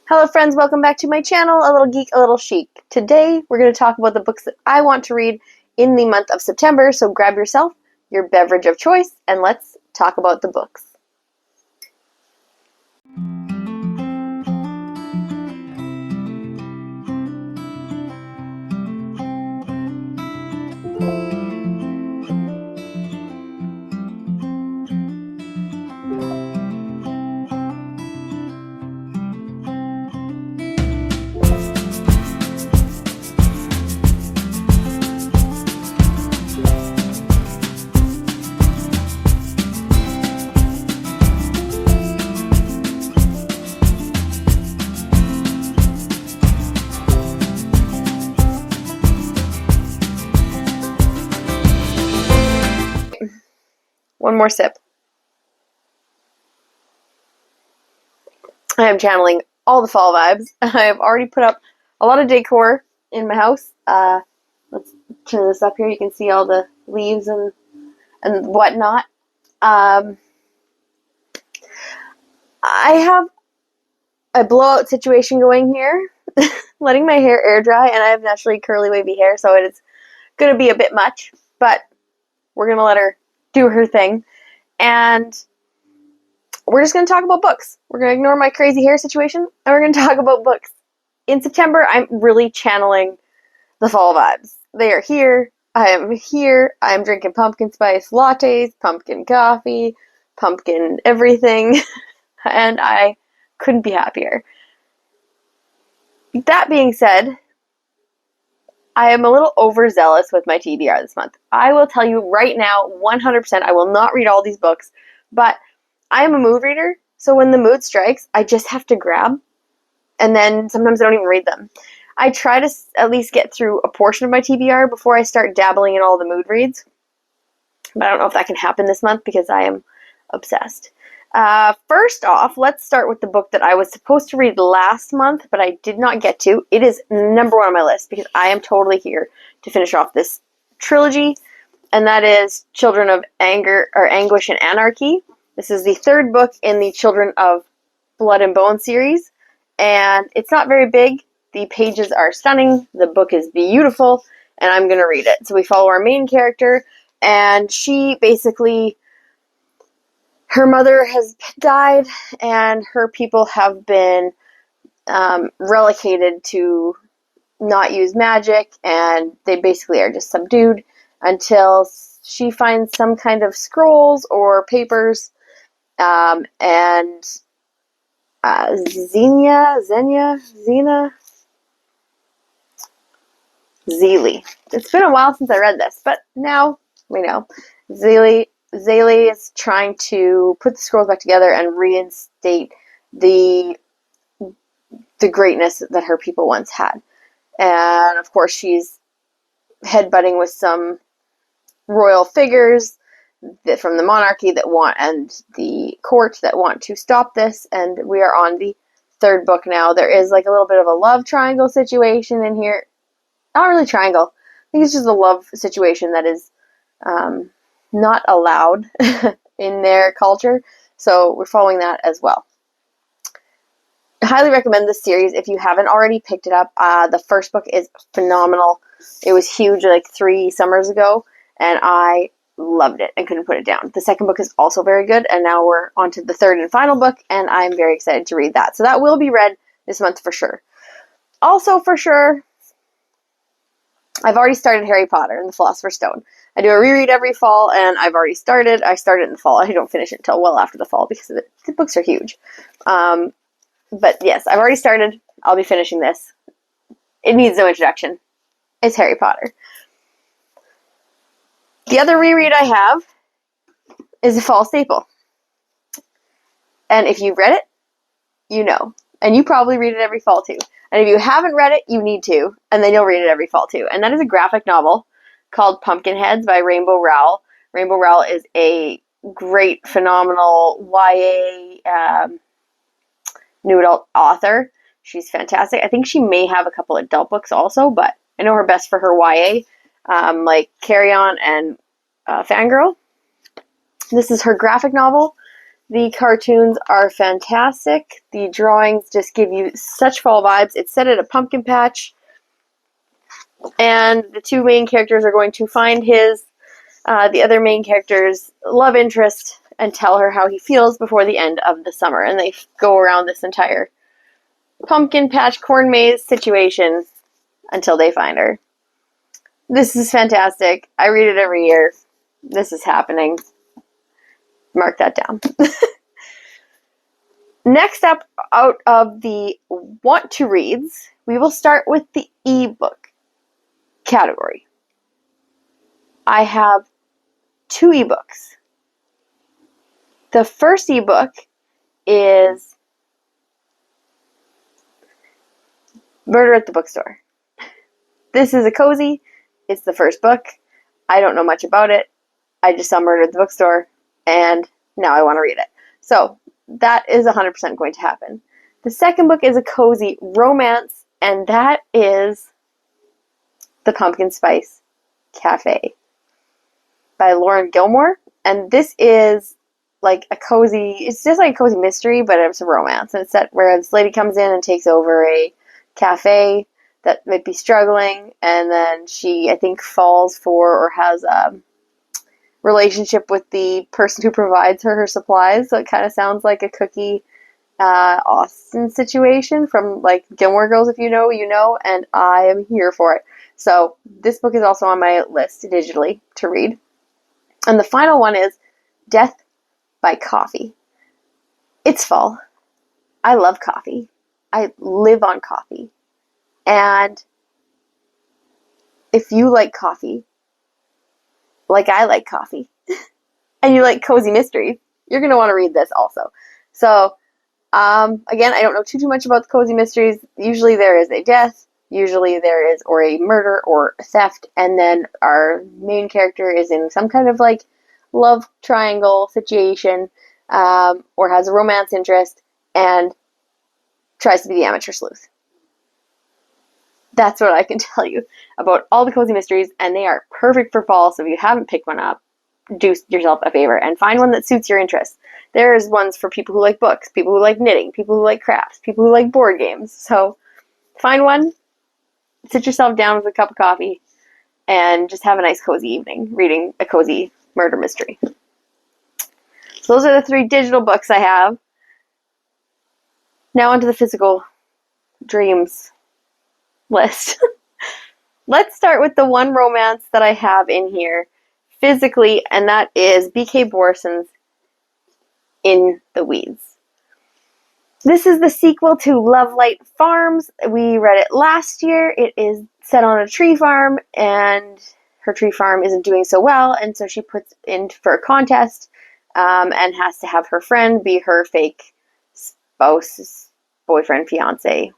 Hello friends, welcome back to my channel, A Little Geek, A Little Chic. Today we're going to talk about the books that I want to read in the month of September, so grab yourself your beverage of choice and let's talk about the books. One more sip. I am channeling all the fall vibes. I have already put up a lot of decor in my house. Let's turn this up here. You can see all the leaves and whatnot. I have a blowout situation going here, letting my hair air dry, and I have naturally curly wavy hair, so it is going to be a bit much, but we're going to let her do her thing, and we're just going to talk about books. We're going to ignore my crazy hair situation, and we're going to talk about books. In September, I'm really channeling the fall vibes. They are here. I am here. I am drinking pumpkin spice lattes, pumpkin coffee, pumpkin everything, and I couldn't be happier. That being said, I am a little overzealous with my TBR this month. I will tell you right now, 100%, I will not read all these books, but I am a mood reader, so when the mood strikes, I just have to grab, and then sometimes I don't even read them. I try to at least get through a portion of my TBR before I start dabbling in all the mood reads, but I don't know if that can happen this month because I am obsessed. First off, let's start with the book that I was supposed to read last month, but I did not get to. It is number one on my list because I am totally here to finish off this trilogy, and that is Children of Anger or Anguish and Anarchy. This is the third book in the Children of Blood and Bone series, and it's not very big. The pages are stunning. The book is beautiful, and I'm going to read it. So we follow our main character, and she basically, her mother has died, and her people have been relegated to not use magic, and they basically are just subdued until she finds some kind of scrolls or papers, and Zelie. It's been a while since I read this, but now we know. Zelie is trying to put the scrolls back together and reinstate the greatness that her people once had. And of course, she's headbutting with some royal figures from the monarchy that want, and the court that want to stop this. And we are on the third book now. There is like a little bit of a love triangle situation in here. Not really triangle. I think it's just a love situation that is not allowed in their culture. So we're following that as well. I highly recommend this series if you haven't already picked it up. The first book is phenomenal. It was huge like 3 summers ago, and I loved it and couldn't put it down. The second book is also very good, and now we're on to the third and final book, and I'm very excited to read that. So that will be read this month for sure. Also for sure, I've already started Harry Potter and the Philosopher's Stone. I do a reread every fall, and I've already started. I started in the fall. I don't finish it until well after the fall because the books are huge. But yes, I've already started. I'll be finishing this. It needs no introduction. It's Harry Potter. The other reread I have is a fall staple. And if you've read it, you know. And you probably read it every fall too. And if you haven't read it, you need to. And then you'll read it every fall too. And that is a graphic novel called Pumpkinheads by Rainbow Rowell. Rainbow Rowell is a great, phenomenal YA new adult author. She's fantastic. I think she may have a couple adult books also, but I know her best for her YA, like Carry On and Fangirl. This is her graphic novel. The cartoons are fantastic. The drawings just give you such fall vibes. It's set at a pumpkin patch, and the two main characters are going to find the other main character's love interest and tell her how he feels before the end of the summer. And they go around this entire pumpkin patch corn maze situation until they find her. This is fantastic. I read it every year. This is happening. Mark that down. Next up, out of the want to reads, we will start with the ebook category. I have 2 ebooks. The first ebook is Murder at the Bookstore. This is a cozy. It's the first book. I don't know much about it. I just saw Murder at the Bookstore, and now I want to read it. So that is 100% going to happen. The second book is a cozy romance, and that is The Pumpkin Spice Cafe by Lauren Gilmore. And this is like a cozy, it's just like a cozy mystery, but it's a romance. And it's set where this lady comes in and takes over a cafe that might be struggling, and then she, I think, falls for or has a relationship with the person who provides her supplies. So it kind of sounds like a Cookie Austin situation from like Gilmore Girls. If you know, you know, and I am here for it. So this book is also on my list digitally to read. And the final one is Death by Coffee. It's fall. I love coffee. I live on coffee. And if you like coffee, like I like coffee, and you like cozy mysteries, you're going to want to read this also. So, again, I don't know too much about the cozy mysteries. Usually there is a death, usually there is or a murder or a theft, and then our main character is in some kind of like love triangle situation, or has a romance interest and tries to be the amateur sleuth. That's what I can tell you about all the cozy mysteries, and they are perfect for fall. So if you haven't picked one up, do yourself a favor and find one that suits your interests. There's ones for people who like books, people who like knitting, people who like crafts, people who like board games. So find one, sit yourself down with a cup of coffee, and just have a nice cozy evening reading a cozy murder mystery. So those are the 3 digital books I have. Now onto the physical dreams list. Let's start with the one romance that I have in here physically, and that is B.K. Borson's In the Weeds. This is the sequel to Lovelight Farms. We read it last year. It is set on a tree farm, and her tree farm isn't doing so well, and so she puts in for a contest, and has to have her friend be her fake spouse, boyfriend, fiance.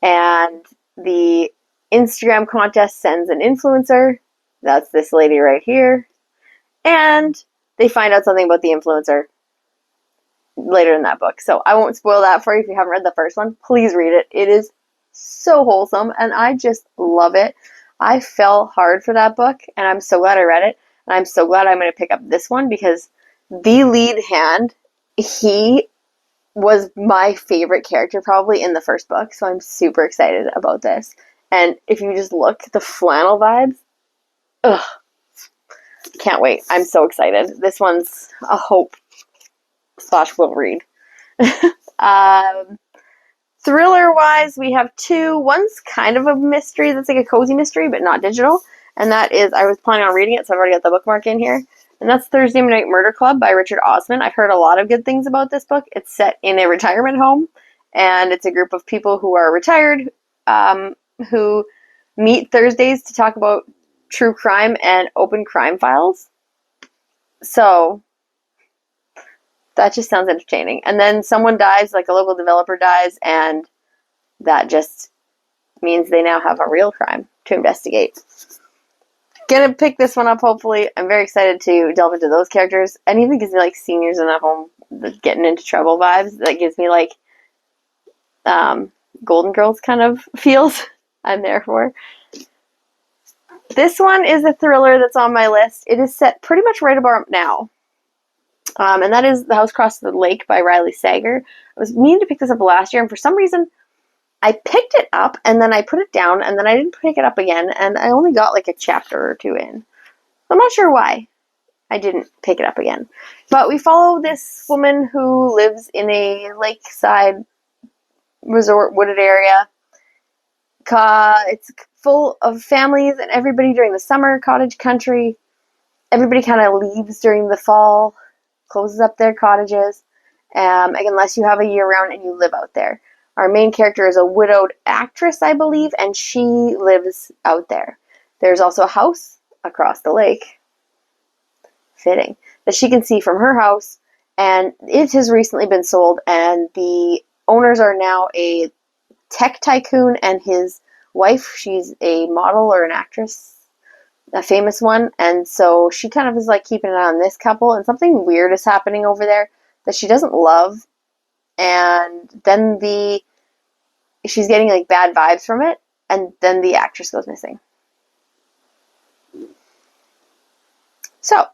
And the Instagram contest sends an influencer. That's this lady right here. And they find out something about the influencer later in that book. So I won't spoil that for you if you haven't read the first one. Please read it. It is so wholesome, and I just love it. I fell hard for that book, and I'm so glad I read it. And I'm so glad I'm going to pick up this one because the lead hand, he was my favorite character probably in the first book, so I'm super excited about this. And if you just look, the flannel vibes, ugh, can't wait. I'm so excited. This one's a hope / will read. Thriller-wise, we have 2. One's kind of a mystery that's like a cozy mystery, but not digital. And that is, I was planning on reading it, so I've already got the bookmark in here. And that's Thursday Night Murder Club by Richard Osman. I've heard a lot of good things about this book. It's set in a retirement home, and it's a group of people who are retired, who meet Thursdays to talk about true crime and open crime files. So that just sounds entertaining. And then someone dies, like a local developer dies, and that just means they now have a real crime to investigate. Gonna pick this one up, hopefully. I'm very excited to delve into those characters. And even gives me like seniors in a home getting into trouble vibes. That gives me like Golden Girls kind of feels. I'm there for. This one is a thriller that's on my list. It is set pretty much right about now. And that is The House Across the Lake by Riley Sager. I was meaning to pick this up last year, and for some reason, I picked it up, and then I put it down, and then I didn't pick it up again, and I only got like a chapter or two in. I'm not sure why I didn't pick it up again. But we follow this woman who lives in a lakeside resort wooded area. It's full of families and everybody during the summer, cottage country. Everybody kind of leaves during the fall, closes up their cottages, unless you have a year-round and you live out there. Our main character is a widowed actress, I believe, and she lives out there. There's also a house across the lake, fitting, that she can see from her house, and it has recently been sold, and the owners are now a tech tycoon and his wife. She's a model or an actress, a famous one, and so she kind of is like keeping an eye on this couple, and something weird is happening over there that she doesn't love, and then she's getting like bad vibes from it, and then the actress goes missing. So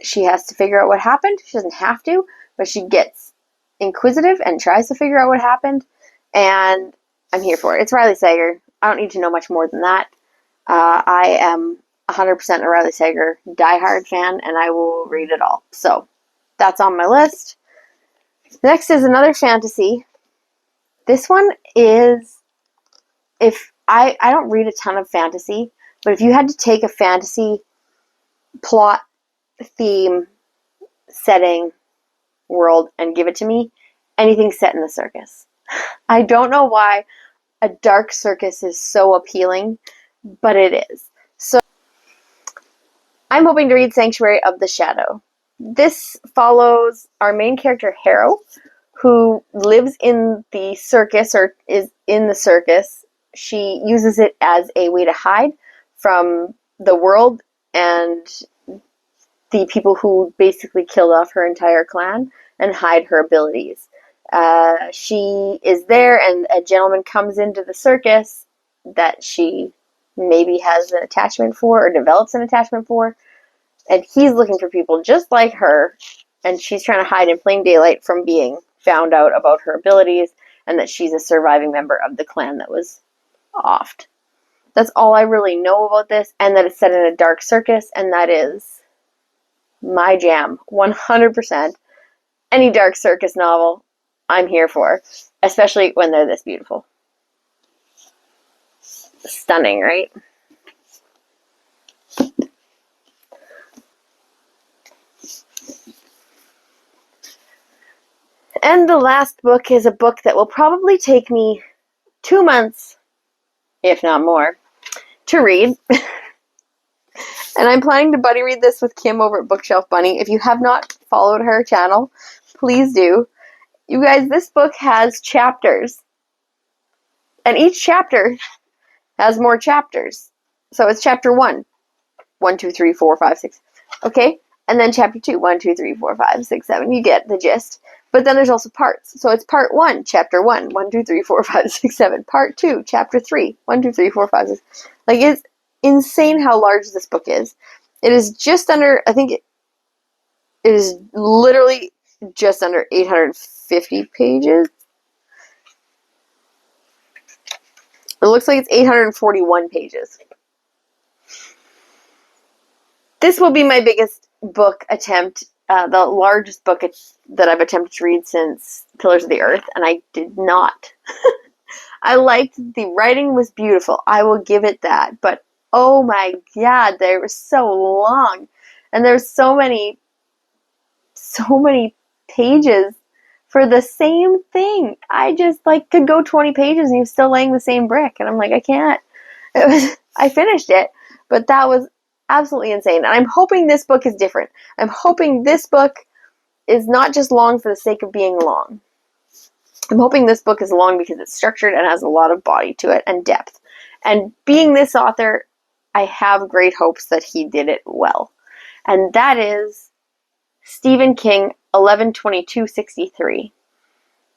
she has to figure out what happened. She doesn't have to, but she gets inquisitive and tries to figure out what happened, and I'm here for it. It's Riley Sager. I don't need to know much more than that. I am 100% a Riley Sager diehard fan, and I will read it all. So that's on my list. Next is another fantasy. This one is, if I don't read a ton of fantasy, but if you had to take a fantasy plot, theme, setting, world, and give it to me, anything set in the circus. I don't know why a dark circus is so appealing, but it is. So I'm hoping to read Sanctuary of the Shadow. This follows our main character, Harrow, who lives in the circus, or is in the circus. She uses it as a way to hide from the world and the people who basically killed off her entire clan, and hide her abilities. She is there, and a gentleman comes into the circus that she maybe has an attachment for, or develops an attachment for, and he's looking for people just like her, and she's trying to hide in plain daylight from being found out about her abilities, and that she's a surviving member of the clan that was offed. That's all I really know about this, and that it's set in a dark circus, and that is my jam, 100%. Any dark circus novel, I'm here for, especially when they're this beautiful. Stunning, right? And the last book is a book that will probably take me 2 months, if not more, to read. And I'm planning to buddy read this with Kim over at Bookshelf Bunny. If you have not followed her channel, please do. You guys, this book has chapters. And each chapter has more chapters. So it's chapter 1. 1, 2, 3, 4, 5, 6. Okay? And then chapter 2. 1, 2, 3, 4, 5, 6, 7. You get the gist. But then there's also parts. So it's part 1, chapter 1. 1, 2, 3, 4, 5, 6, 7. Part 2, chapter 3. 1, 2, 3, 4, 5, 6. Like, it's insane how large this book is. It is just under, I think it is literally just under 850 pages. It looks like it's 841 pages. This will be my biggest book attempt, the largest book that I've attempted to read since Pillars of the Earth, and I did not. I liked the writing was beautiful. I will give it that. But oh my god, they were so long. And there's so many pages for the same thing. I just could go 20 pages and you're still laying the same brick. And I'm like, I can't. I finished it, but that was absolutely insane. And I'm hoping this book is different. I'm hoping this book is not just long for the sake of being long. I'm hoping this book is long because it's structured and has a lot of body to it and depth. And being this author, I have great hopes that he did it well. And that is Stephen King, 11/22/63.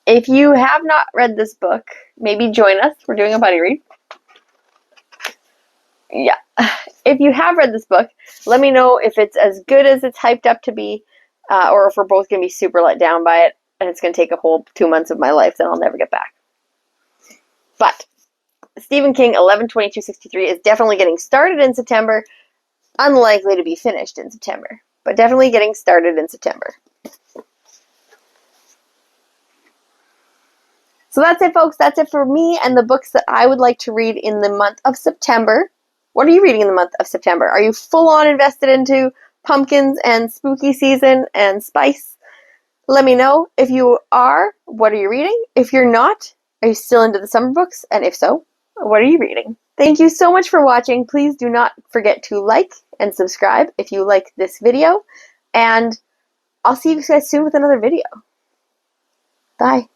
If you have not read this book, maybe join us. We're doing a buddy read. Yeah. If you have read this book, let me know if it's as good as it's hyped up to be. or if we're both going to be super let down by it and it's going to take a whole 2 months of my life that I'll never get back. But Stephen King 11/22/63 is definitely getting started in September, unlikely to be finished in September, but definitely getting started in September. So that's it, folks. That's it for me and the books that I would like to read in the month of September. What are you reading in the month of September? Are you full on invested into pumpkins and spooky season and spice? Let me know. If you are, what are you reading? If you're not, are you still into the summer books? And if so, what are you reading? Thank you so much for watching. Please do not forget to like and subscribe if you like this video. And I'll see you guys soon with another video. Bye.